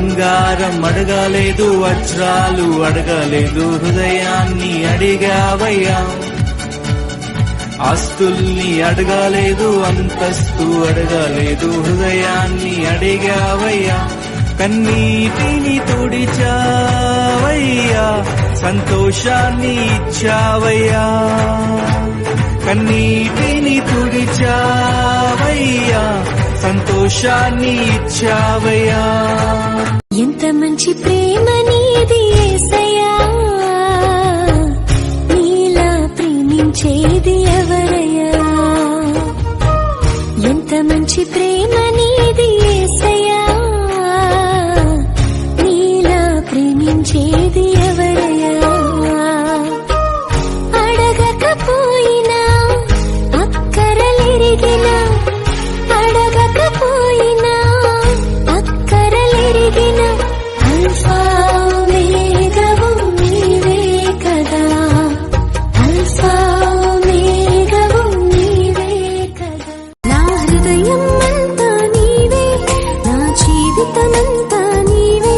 బంగారం అడగలేదు, వజ్రాలు అడగలేదు, హృదయాన్ని అడిగావయ్యా. ఆస్తుల్ని అడగలేదు, అంతస్తు అడగలేదు, హృదయాన్ని అడిగావయ్యా. కన్నీటిని తుడిచావయ్యా, సంతోషాన్ని ఇచ్చావయ్యా. కన్నీటిని తుడిచావయ్యా, సంతోషాన్ని ఇచ్చావయ్యా. ఎంత మంచి ప్రేమ నీది యేసయ్యా, నీలా ప్రేమించేది ఎవరయ్యా. ఎంత మంచి ప్రేమ నీది యేసయ్యా, నీలా ప్రేమించేది ఎవరయ్యా. అడగకపోయినా అక్కరలెరిగినా, అడగకపోయినా అక్కరలెరిగిన అల్ఫా ఓమేగావు నీవే కదా, అల్ఫా ఓమేగావు నీవే కదా. నా హృదయం అంతా నీవే, నా జీవితమంతా నీవే.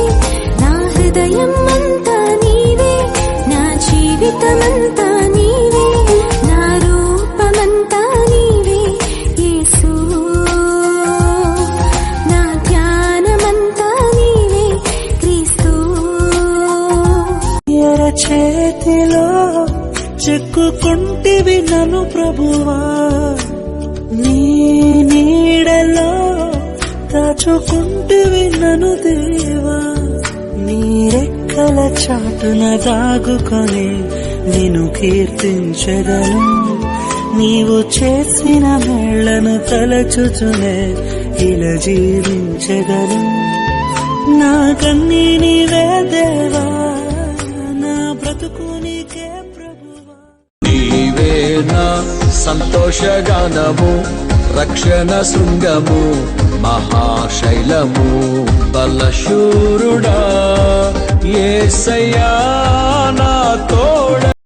నా హృదయం అంతా నీవే, నా జీవితమంతా నీవే. నా రూపమంతా నీవే యేసు, నా ధ్యానమంతా నీవే క్రీస్తు. చేతిలో చెక్కుకుంటివి నన్ను ప్రభువా, నీ నీడలో దాచుకుంటివి నన్ను దేవా. నీ రెక్కల చాటున దాగుకొని నిన్ను కీర్తించెదను. నీవు చేసిన మేళ్లను తలచుచునే ఇలా జీవించెదను. నా కన్నీ నీవే దేవా, నా బ్రతుకు నీకే ప్రభువా. నీవే నా సంతోషగానము, రక్షణ శృంగము, మహాశైలము, బలశూరుడా యేసయ్యా.